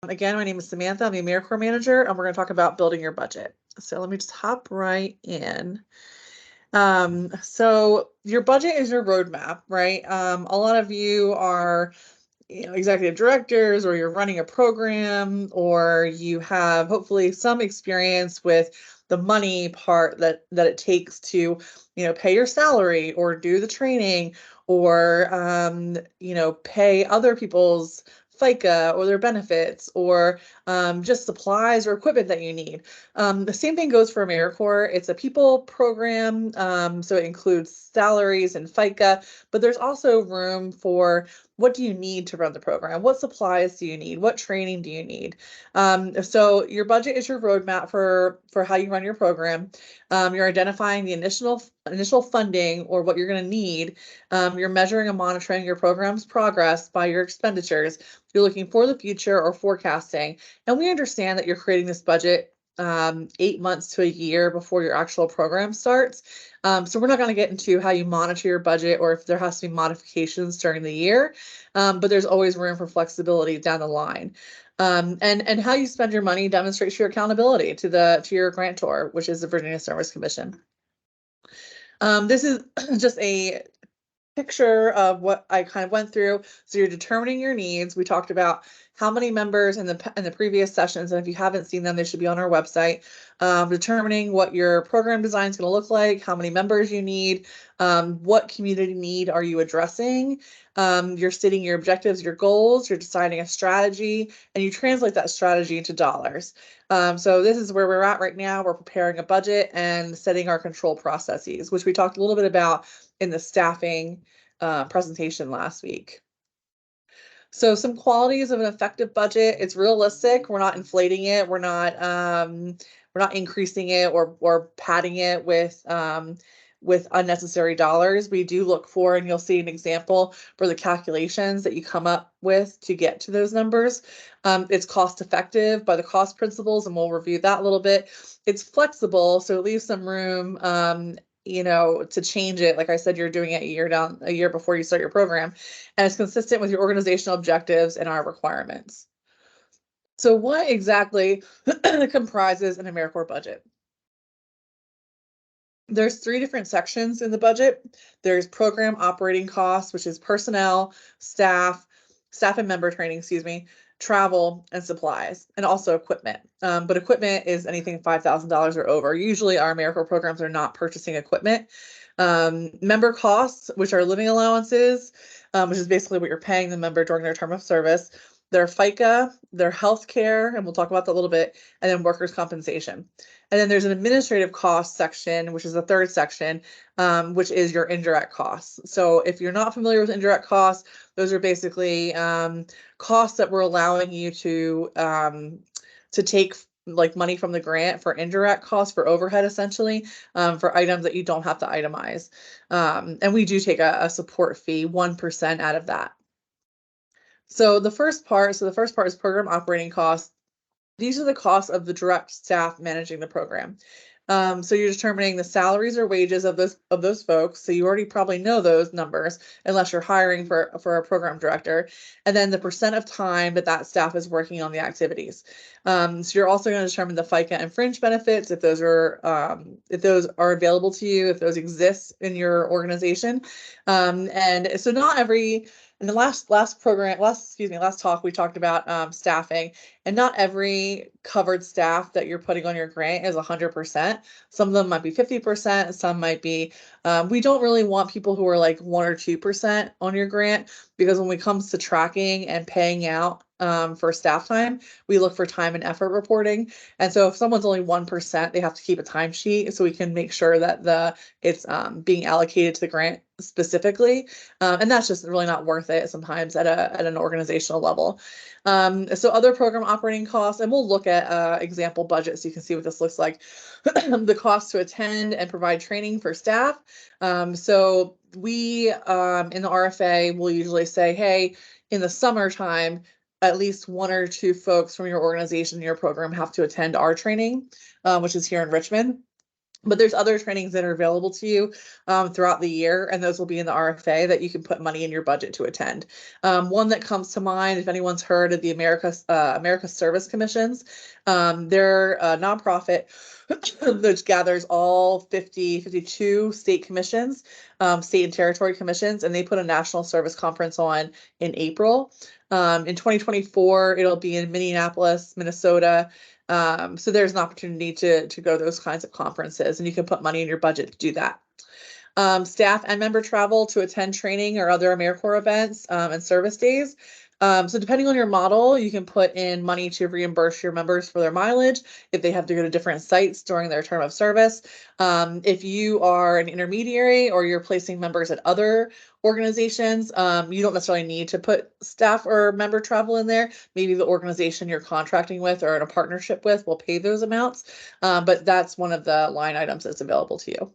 Again, my name is Samantha. I'm the AmeriCorps manager, and we're going to talk about building your budget. So let me just hop right in. So your budget is your roadmap, right? A lot of you are executive directors, or you're running a program, or you have hopefully some experience with the money part that it takes to pay your salary or do the training, or pay other people's FICA or their benefits, or just supplies or equipment that you need. The same thing goes for AmeriCorps. It's a people program, so it includes salaries and FICA, but there's also room for what do you need to run the program? What supplies do you need? What training do you need? So your budget is your roadmap for how you run your program. You're identifying the initial funding, or what you're going to need. You're measuring and monitoring your program's progress by your expenditures. You're looking for the future or forecasting. And we understand that you're creating this budget 8 months to a year before your actual program starts. So we're not going to get into how you monitor your budget or if there has to be modifications during the year, but there's always room for flexibility down the line. And how you spend your money demonstrates your accountability to your grantor, which is the Virginia Service Commission. This is just a picture of what I kind of went through. So you're determining your needs. We talked about how many members in the previous sessions, and if you haven't seen them, they should be on our website. Determining what your program design is going to look like, how many members you need, what community need are you addressing. You're stating your objectives, your goals, you're deciding a strategy, and you translate that strategy into dollars. So this is where we're at right now. We're preparing a budget and setting our control processes, which we talked a little bit about in the staffing presentation last week. So some qualities of an effective budget: it's realistic. We're not inflating it. We're not increasing it or padding it with unnecessary dollars. We do look for, and you'll see an example for the calculations that you come up with to get to those numbers. It's cost effective by the cost principles, and we'll review that a little bit. It's flexible, so it leaves some room to change it. Like I said, you're doing it a year before you start your program, and it's consistent with your organizational objectives and our requirements. So what exactly comprises an AmeriCorps budget? There's 3 different sections in the budget. There's program operating costs, which is personnel, staff and member training, travel, and supplies, and also equipment. But equipment is anything $5,000 or over. Usually our AmeriCorps programs are not purchasing equipment. Member costs, which are living allowances, which is basically what you're paying the member during their term of service, their FICA, their health care, and we'll talk about that a little bit, and then workers' compensation. And then there's an administrative cost section, which is the 3rd section, which is your indirect costs. So if you're not familiar with indirect costs, those are basically costs that we're allowing you to take like money from the grant for indirect costs, for overhead, essentially, for items that you don't have to itemize. And we do take a support fee, 1% out of that. So the first part is program operating costs. These are the costs of the direct staff managing the program. So you're determining the salaries or wages of those folks. So you already probably know those numbers, unless you're hiring for a program director, and then the percent of time that staff is working on the activities. So you're also going to determine the FICA and fringe benefits, if those are available to you, if those exist in your organization. And so not every in the last talk, we talked about staffing, and not every covered staff that you're putting on your grant is 100%. Some of them might be 50%. Some might be, we don't really want people who are like 1 or 2% on your grant, because when it comes to tracking and paying out for staff time, we look for time and effort reporting. And so if someone's only 1%, they have to keep a timesheet so we can make sure that it's being allocated to the grant specifically. And that's just really not worth it sometimes at an organizational level. So other program operating costs, and we'll look at example budgets so you can see what this looks like. The cost to attend and provide training for staff. So we, in the RFA, will usually say, hey, in the summertime, at least 1 or 2 folks from your organization, your program, have to attend our training, which is here in Richmond. But there's other trainings that are available to you throughout the year, and those will be in the RFA that you can put money in your budget to attend. One that comes to mind, if anyone's heard of the America Service Commissions, they're a nonprofit that gathers all 52 state commissions, state and territory commissions, and they put a national service conference on in April. In 2024, it'll be in Minneapolis, Minnesota. So there's an opportunity to go to those kinds of conferences, and you can put money in your budget to do that. Staff and member travel to attend training or other AmeriCorps events and service days. So depending on your model, you can put in money to reimburse your members for their mileage if they have to go to different sites during their term of service. If you are an intermediary or you're placing members at other organizations, you don't necessarily need to put staff or member travel in there. Maybe the organization you're contracting with or in a partnership with will pay those amounts, but that's one of the line items that's available to you.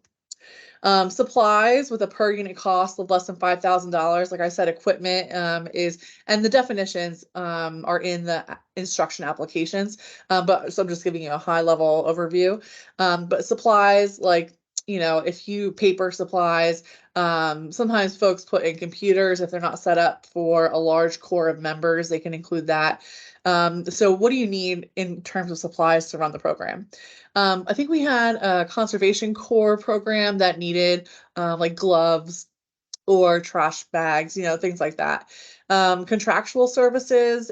Supplies with a per unit cost of less than $5,000. Like I said, equipment and the definitions are in the instruction applications. But so I'm just giving you a high level overview. But supplies like, if paper supplies, sometimes folks put in computers if they're not set up for a large core of members, they can include that. So what do you need in terms of supplies to run the program? I think we had a Conservation Corps program that needed like gloves or trash bags, things like that. Contractual services.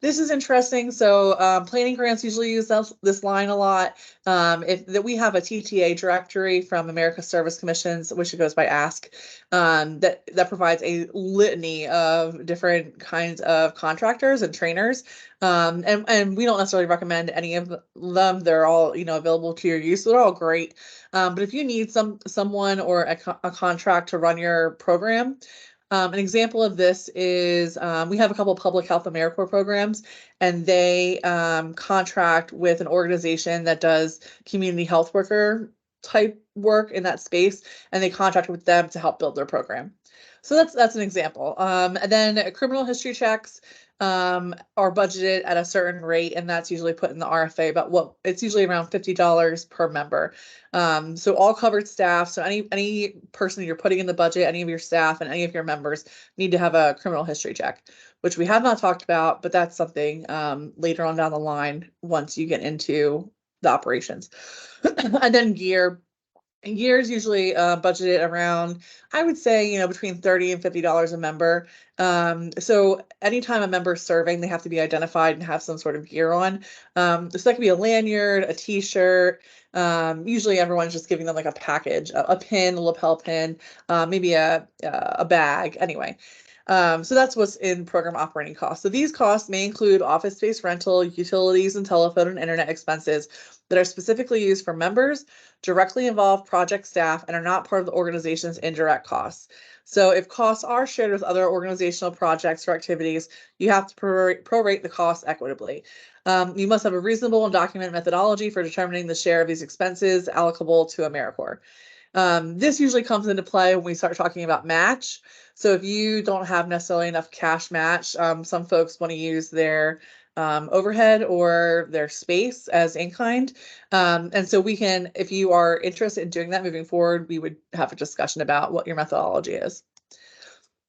This is interesting. So planning grants usually use this line a lot. That we have a TTA directory from America Service Commissions, which goes by ASK, that provides a litany of different kinds of contractors and trainers. And we don't necessarily recommend any of them. They're all, available to your use. So they're all great. But if you need someone or a contract to run your program, an example of this is we have a couple of public health AmeriCorps programs, and they contract with an organization that does community health worker type work in that space, and they contract with them to help build their program. So that's an example. And then criminal history checks are budgeted at a certain rate, and that's usually put in the RFA, but it's usually around $50 per member. So all covered staff, so any person you're putting in the budget, any of your staff and any of your members need to have a criminal history check, which we have not talked about, but that's something later on down the line once you get into the operations. And then gear. Gear is usually budgeted around, I would say, between $30 and $50 a member. So anytime a member is serving, they have to be identified and have some sort of gear on. So that could be a lanyard, a t-shirt. Usually everyone's just giving them like a package, a pin, a lapel pin, maybe a bag. Anyway. So that's what's in program operating costs. So these costs may include office space rental, utilities, and telephone and internet expenses that are specifically used for members, directly involve project staff, and are not part of the organization's indirect costs. So if costs are shared with other organizational projects or activities, you have to prorate the costs equitably. You must have a reasonable and documented methodology for determining the share of these expenses allocable to AmeriCorps. This usually comes into play when we start talking about match. So if you don't have necessarily enough cash match, some folks want to use their overhead or their space as in-kind. And so we can, if you are interested in doing that moving forward, we would have a discussion about what your methodology is.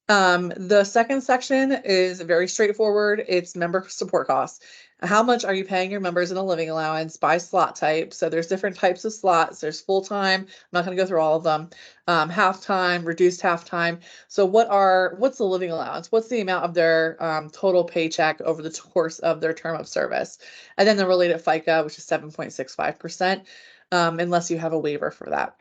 The second section is very straightforward. It's member support costs. How much are you paying your members in a living allowance by slot type? So there's different types of slots. There's full-time. I'm not going to go through all of them. Half-time, reduced half-time. So what's the living allowance? What's the amount of their total paycheck over the course of their term of service? And then the related FICA, which is 7.65%, unless you have a waiver for that.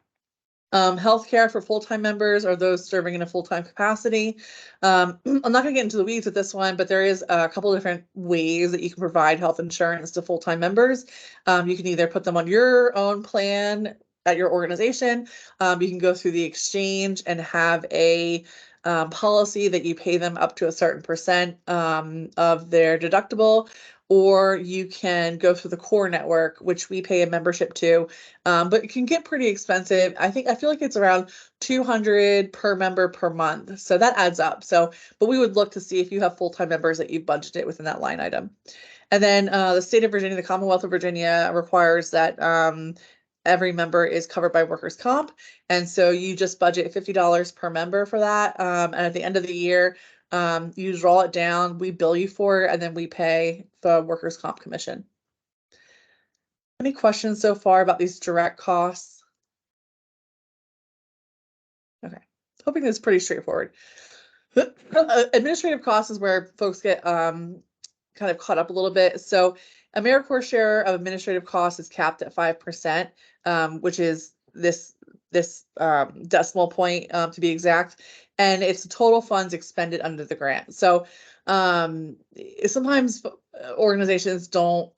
Healthcare for full-time members or those serving in a full-time capacity. I'm not going to get into the weeds with this one, but there is a couple different ways that you can provide health insurance to full-time members. You can either put them on your own plan at your organization. You can go through the exchange and have a policy that you pay them up to a certain percent of their deductible, or you can go through the core network, which we pay a membership to, but it can get pretty expensive. I feel like it's around $200 per member per month. So that adds up. But we would look to see if you have full-time members that you budgeted within that line item. And then the state of Virginia, the Commonwealth of Virginia requires that every member is covered by workers' comp. And so you just budget $50 per member for that. And at the end of the year, you draw it down, we bill you for it, and then we pay the workers' comp commission. Any questions so far about these direct costs? Okay, hoping this is pretty straightforward. Administrative costs is where folks get kind of caught up a little bit. So AmeriCorps share of administrative costs is capped at 5%, which is this decimal point to be exact, and it's the total funds expended under the grant. So sometimes organizations don't,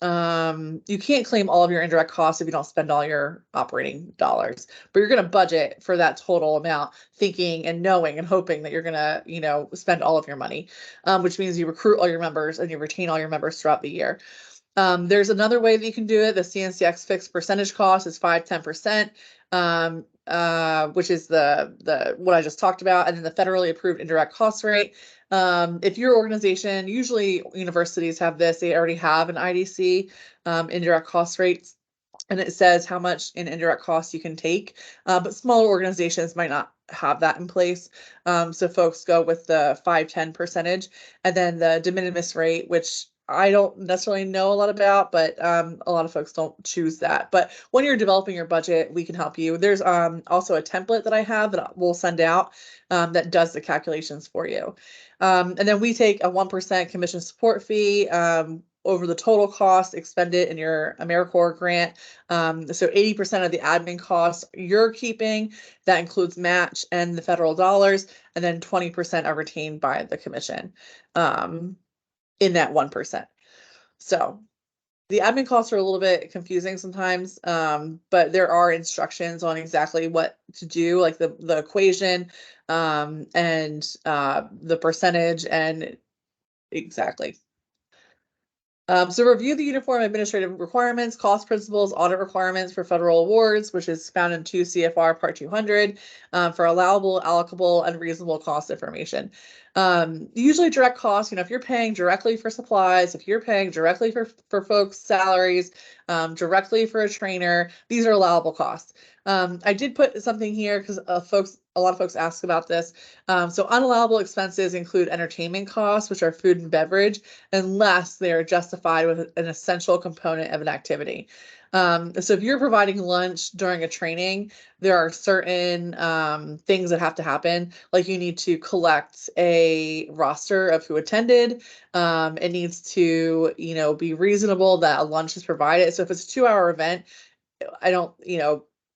you can't claim all of your indirect costs if you don't spend all your operating dollars, but you're going to budget for that total amount, thinking and knowing and hoping that you're going to, spend all of your money, which means you recruit all your members and you retain all your members throughout the year. There's another way that you can do it. The CNCX fixed percentage cost is 5-10%, which is the what I just talked about, and then the federally approved indirect cost rate. If your organization, usually universities have this, they already have an IDC, indirect cost rates, and it says how much in indirect costs you can take, but smaller organizations might not have that in place. So folks go with the 5-10 percentage, and then the de minimis rate, which I don't necessarily know a lot about, but a lot of folks don't choose that. But when you're developing your budget, we can help you. There's also a template that I have that we'll send out that does the calculations for you. And then we take a 1% commission support fee over the total cost expended in your AmeriCorps grant. So 80% of the admin costs you're keeping, that includes match and the federal dollars, and then 20% are retained by the commission in that 1%. So the admin costs are a little bit confusing sometimes, but there are instructions on exactly what to do, like the equation and the percentage and exactly. So review the uniform administrative requirements, cost principles, audit requirements for federal awards, which is found in 2 CFR Part 200 for allowable, allocable, and reasonable cost information. Usually direct costs, if you're paying directly for supplies, if you're paying directly for folks' salaries, directly for a trainer, these are allowable costs. I did put something here because a lot of folks ask about this. So unallowable expenses include entertainment costs, which are food and beverage, unless they are justified with an essential component of an activity. So if you're providing lunch during a training, there are certain things that have to happen. Like you need to collect a roster of who attended. It needs to, be reasonable that a lunch is provided. So if it's a 2-hour event, I don't,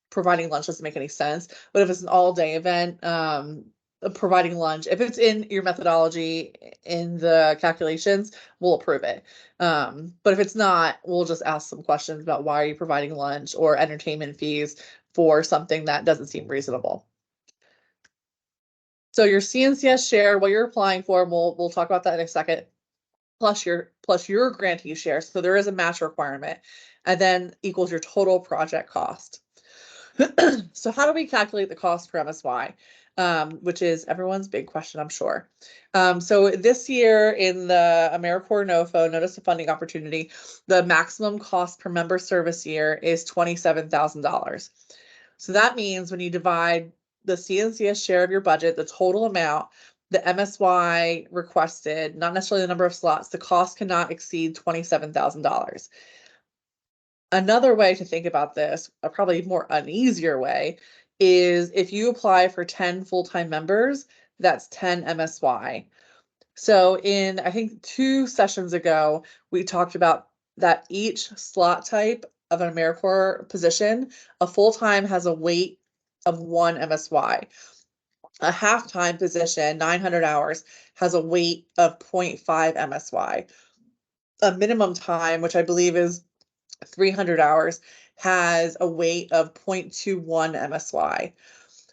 providing lunch doesn't make any sense. But if it's an all-day event, providing lunch, if it's in your methodology in the calculations, we'll approve it. But if it's not, we'll just ask some questions about why are you providing lunch or entertainment fees for something that doesn't seem reasonable. So your CNCS share, what you're applying for, we'll talk about that in a second, plus your grantee share. So there is a match requirement, and then equals your total project cost. So how do we calculate the cost per MSY? Which is everyone's big question, I'm sure. So this year in the AmeriCorps NOFO, Notice of Funding Opportunity, the maximum cost per member service year is $27,000. So that means when you divide the CNCS share of your budget, the total amount, the MSY requested, not necessarily the number of slots, the cost cannot exceed $27,000. Another way to think about this, a probably more an easier way, is if you apply for 10 full-time members, that's 10 MSY. So in, I think 2 sessions ago, we talked about that each slot type of an AmeriCorps position, a full-time has a weight of 1 MSY. A half-time position, 900 hours, has a weight of 0.5 MSY. A minimum time, which I believe is 300 hours, has a weight of 0.21 MSY.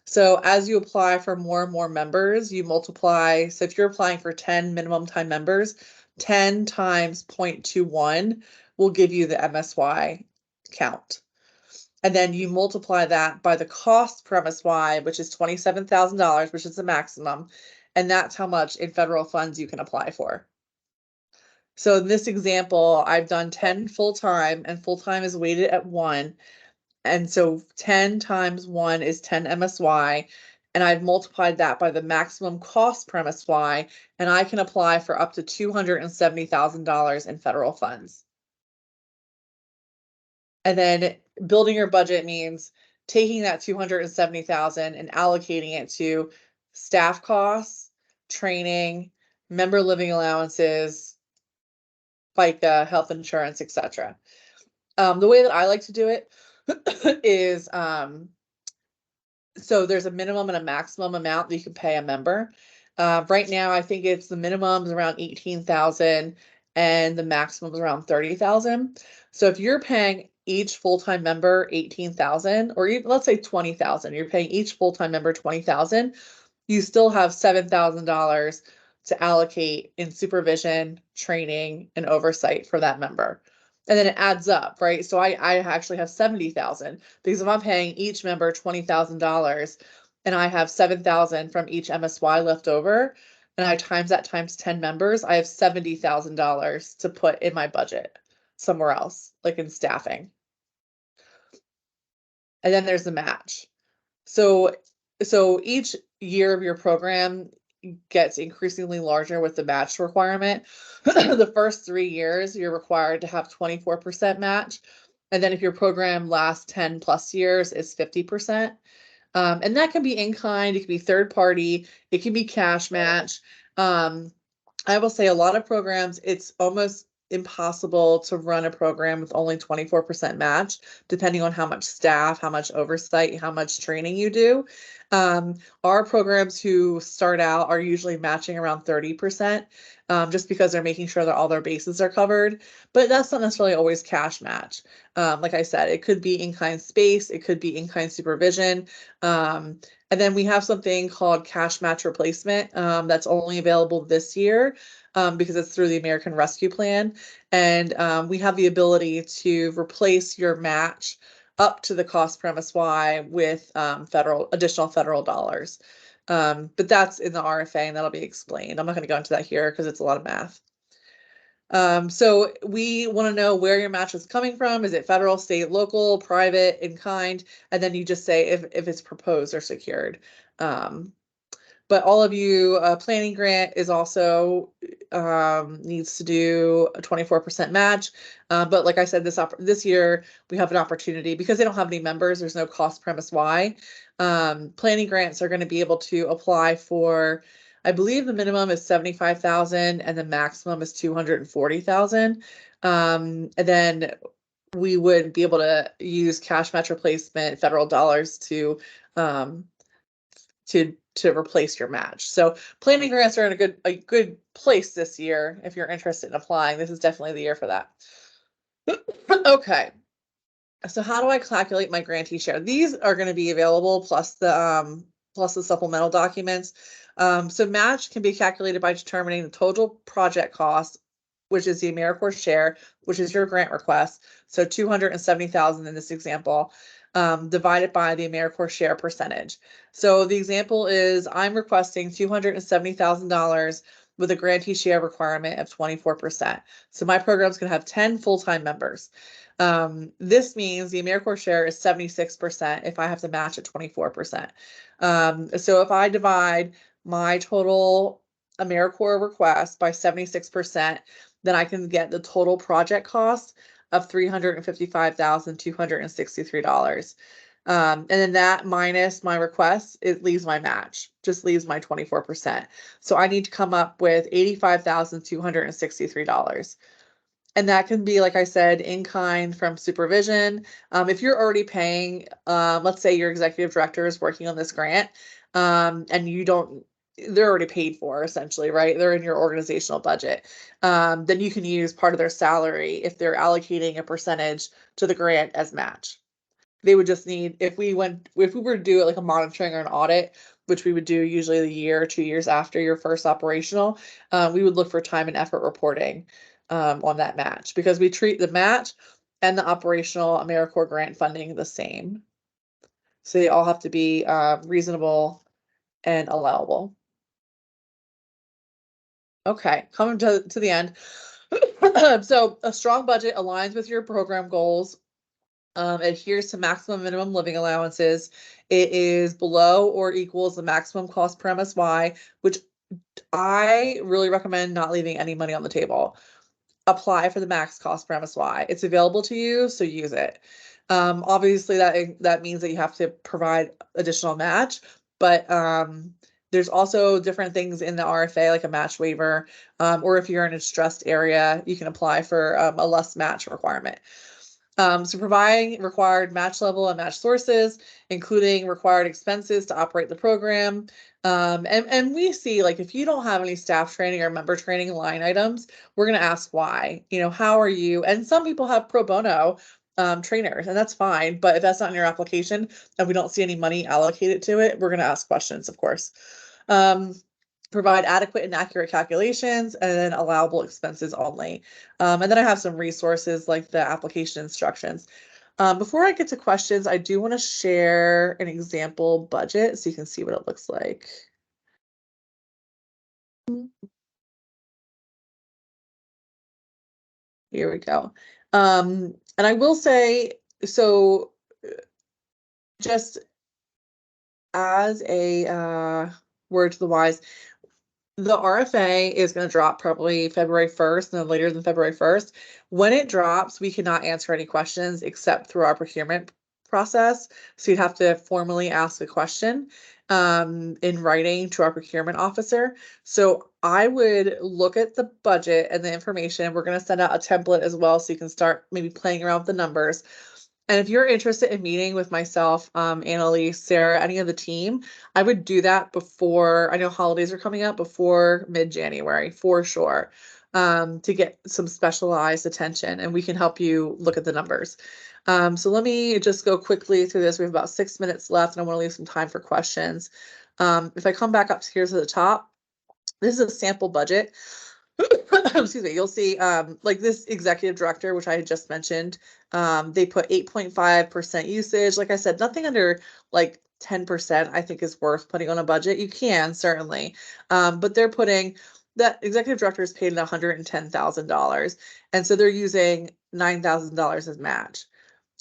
So as you apply for more and more members, you multiply. So if you're applying for 10 minimum time members, 10 times 0.21 will give you the MSY count. And then you multiply that by the cost per MSY, which is $27,000, which is the maximum. And that's how much in federal funds you can apply for. So in this example, I've done 10 full-time, and full-time is weighted at 1. And so 10 times 1 is 10 MSY, and I've multiplied that by the maximum cost per MSY, and I can apply for up to $270,000 in federal funds. And then building your budget means taking that 270,000 and allocating it to staff costs, training, member living allowances, FICA, health insurance, etc. The way that I like to do it is so there's a minimum and a maximum amount that you can pay a member. Right now, I think it's the minimum is around 18,000 and the maximum is around 30,000. So if you're paying each full-time member 18,000, or even, let's say 20,000, you're paying each full-time member 20,000, you still have $7,000 to allocate in supervision, training, and oversight for that member. And then it adds up, right? So I actually have 70,000 because if I'm paying each member $20,000 and I have 7,000 from each MSY left over, and I times that times 10 members, I have $70,000 to put in my budget somewhere else, like in staffing. And then there's the match. So each year of your program gets increasingly larger with the match requirement. The first 3 years, you're required to have 24% match. And then if your program lasts 10 plus years, it's 50%. And that can be in kind, it can be third party, it can be cash match. I will say a lot of programs, it's almost impossible to run a program with only 24% match, depending on how much staff, how much oversight, how much training you do. Our programs who start out are usually matching around 30%, just because they're making sure that all their bases are covered. But that's not necessarily always cash match. Like I said, it could be in-kind space, it could be in-kind supervision. And then we have something called cash match replacement that's only available this year because it's through the American Rescue Plan. And we have the ability to replace your match up to the cost per MSY with additional federal dollars. But that's in the RFA and that'll be explained. I'm not going to go into that here because it's a lot of math. So we want to know where your match is coming from. Is it federal, state, local, private, in kind? And then you just say if it's proposed or secured. But all of you, planning grant is also needs to do a 24% match. But like I said, this year we have an opportunity because they don't have any members. There's no cost per MSY. Planning grants are going to be able to apply for, I believe the minimum is 75,000 and the maximum is 240,000. And then we would be able to use cash match replacement federal dollars to replace your match. So planning grants are in a good place this year if you're interested in applying. This is definitely the year for that. Okay. So how do I calculate my grantee share? These are going to be available plus the supplemental documents. So match can be calculated by determining the total project cost, which is the AmeriCorps share, which is your grant request. So 270,000 in this example, divided by the AmeriCorps share percentage. So the example is I'm requesting $270,000 with a grantee share requirement of 24%. So my program's going to have 10 full-time members. This means the AmeriCorps share is 76% if I have to match at 24%. So if I divide my total AmeriCorps request by 76%, then I can get the total project cost of $355,263. And then that minus my request, it leaves my match, just leaves my 24%. So I need to come up with $85,263. And that can be, like I said, in kind from supervision. If you're already paying, let's say your executive director is working on this grant, and they're already paid for essentially, right? They're in your organizational budget. Then you can use part of their salary if they're allocating a percentage to the grant as match. They would just need, if we were to do it like a monitoring or an audit, which we would do usually a year or 2 years after your first operational, we would look for time and effort reporting on that match because we treat the match and the operational AmeriCorps grant funding the same. So they all have to be reasonable and allowable. Okay, coming to the end. So a strong budget aligns with your program goals adheres to maximum minimum living allowances. It is below or equals the maximum cost per MSY, which I really recommend not leaving any money on the table. Apply for the max cost per MSY. It's available to you, so use it. Obviously that means that you have to provide additional match, but there's also different things in the RFA, like a match waiver, or if you're in a stressed area, you can apply for a less match requirement. So providing required match level and match sources, including required expenses to operate the program. And we see, like, if you don't have any staff training or member training line items, we're going to ask why. How are you? And some people have pro bono trainers, and that's fine. But if that's not in your application and we don't see any money allocated to it, we're going to ask questions, of course. Provide adequate and accurate calculations, and then allowable expenses only. And then I have some resources like the application instructions. Before I get to questions, I do want to share an example budget so you can see what it looks like. Here we go. And I will say, so just as a word to the wise, the RFA is going to drop probably February 1st, and then later than February 1st. When it drops, we cannot answer any questions except through our procurement process. So you'd have to formally ask a question in writing to our procurement officer. So I would look at the budget and the information. We're going to send out a template as well, so you can start maybe playing around with the numbers. And if you're interested in meeting with myself, Annalise, Sarah, any of the team, I would do that before, I know holidays are coming up, before mid-January for sure, to get some specialized attention, and we can help you look at the numbers. So let me just go quickly through this. We have about 6 minutes left, and I want to leave some time for questions. If I come back up here to the top, this is a sample budget. Excuse me, you'll see like this executive director, which I had just mentioned, they put 8.5% usage. Like I said, nothing under like 10% I think is worth putting on a budget. You can certainly, but they're putting that executive director is paid $110,000, and so they're using $9,000 as match.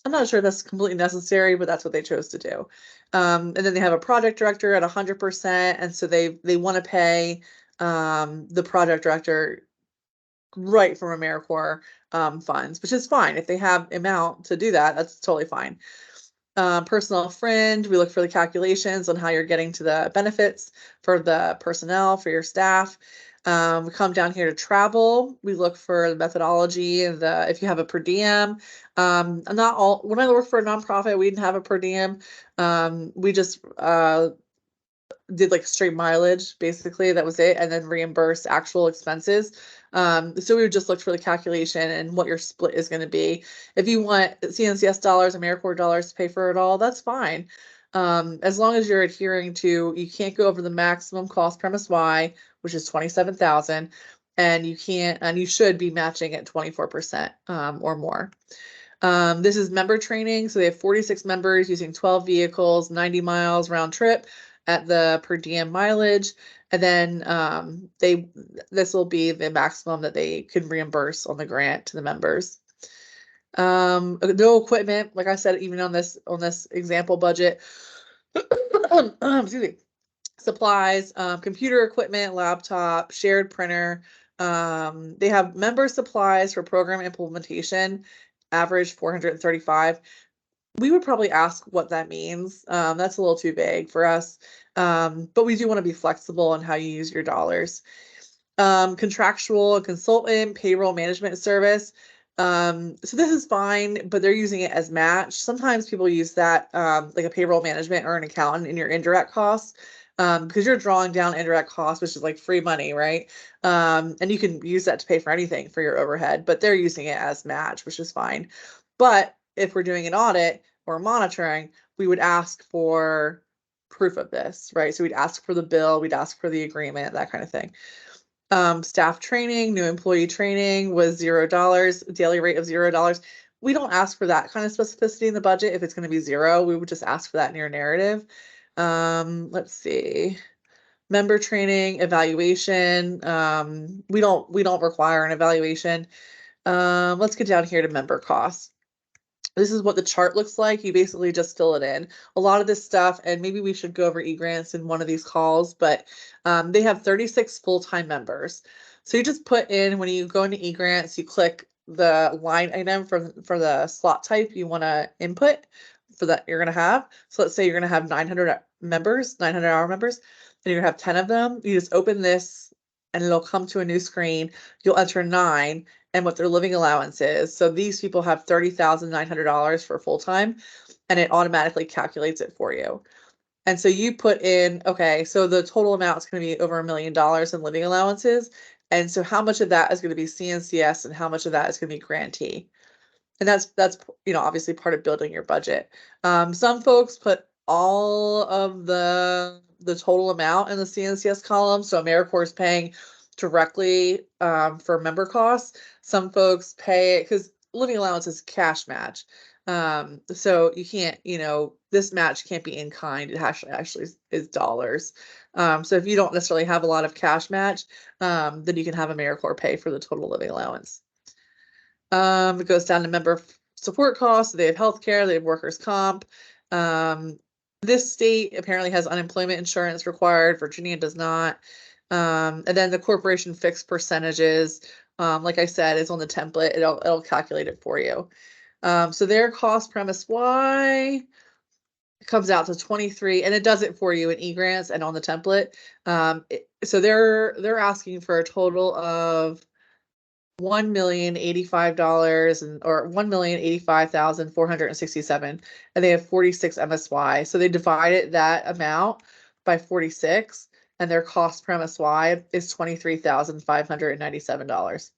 I'm not sure that's completely necessary, but that's what they chose to do. And then they have a project director at 100%, and so they want to pay the project director right from AmeriCorps funds, which is fine. If they have amount to do that, that's totally fine. Personal friend, we look for the calculations on how you're getting to the benefits for the personnel, for your staff. We come down here to travel. We look for the methodology and if you have a per diem. Not all, when I worked for a nonprofit, we didn't have a per diem. We just did like straight mileage, basically. That was it, and then reimburse actual expenses. So we would just look for the calculation and what your split is going to be. If you want CNCS dollars, AmeriCorps dollars to pay for it all, that's fine. As long as you're adhering to, you can't go over the maximum cost per MSY, which is 27,000, and you should be matching at 24% or more. This is member training. So they have 46 members using 12 vehicles, 90 miles round trip at the per diem mileage. And then this will be the maximum that they can reimburse on the grant to the members. No equipment, like I said, even on this example budget. Excuse me. Supplies, computer equipment, laptop, shared printer. They have member supplies for program implementation, average 435. We would probably ask what that means. That's a little too vague for us, but we do want to be flexible on how you use your dollars. Contractual consultant, payroll management service. So this is fine, but they're using it as match. Sometimes people use that like a payroll management or an accountant in your indirect costs, because you're drawing down indirect costs, which is like free money, right? And you can use that to pay for anything for your overhead, but they're using it as match, which is fine. But if we're doing an audit or monitoring, we would ask for proof of this, right? So we'd ask for the bill, we'd ask for the agreement, that kind of thing. Staff training, new employee training was $0, daily rate of $0. We don't ask for that kind of specificity in the budget. If it's going to be zero, we would just ask for that in your narrative. Let's see. Member training, evaluation. We don't require an evaluation. Let's get down here to member costs. This is what the chart looks like. You basically just fill it in. A lot of this stuff, and maybe we should go over eGrants in one of these calls, but they have 36 full-time members. So you just put in, when you go into eGrants, you click the line item for the slot type you want to input for that you're going to have. So let's say you're going to have 900 members, 900 hour members, and you're going to have 10 of them. You just open this and it'll come to a new screen. You'll enter 9 and what their living allowance is. So these people have $30,900 for full-time, and it automatically calculates it for you. And so you put in, okay, so the total amount is going to be over $1 million in living allowances. And so how much of that is going to be CNCS and how much of that is going to be grantee? And that's obviously part of building your budget. Some folks put all of the total amount in the CNCS column. So AmeriCorps is paying directly for member costs. Some folks pay it because living allowance is cash match. So you can't, this match can't be in kind. It actually is dollars. So if you don't necessarily have a lot of cash match, then you can have AmeriCorps pay for the total living allowance. It goes down to member support costs. They have healthcare, they have workers' comp. This state apparently has unemployment insurance required. Virginia does not. And then the corporation fixed percentages, like I said, is on the template. It'll calculate it for you. So their cost premise Y comes out to 23, and it does it for you in eGrants and on the template. So they're asking for a total of $1,085 or $1,085,467, and they have 46 MSY. So they divided that amount by 46, and their cost per MSY is $23,597.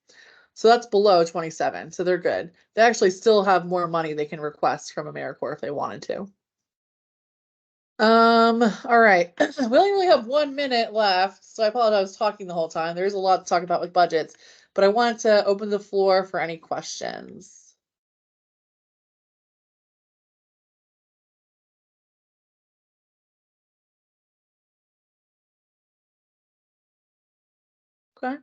So that's below 27. So they're good. They actually still have more money they can request from AmeriCorps if they wanted to. All right. We only really have 1 minute left, so I apologize I was talking the whole time. There's a lot to talk about with budgets, but I wanted to open the floor for any questions. Okay.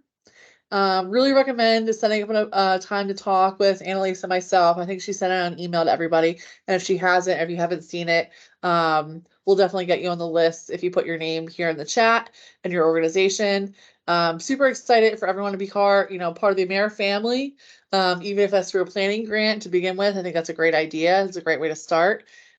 Really recommend setting up a time to talk with Annalise and myself. I think she sent out an email to everybody, and if she hasn't, if you haven't seen it, we'll definitely get you on the list if you put your name here in the chat and your organization. Super excited for everyone to be part of the Amer family. Even if that's through a planning grant to begin with, I think that's a great idea. It's a great way to start.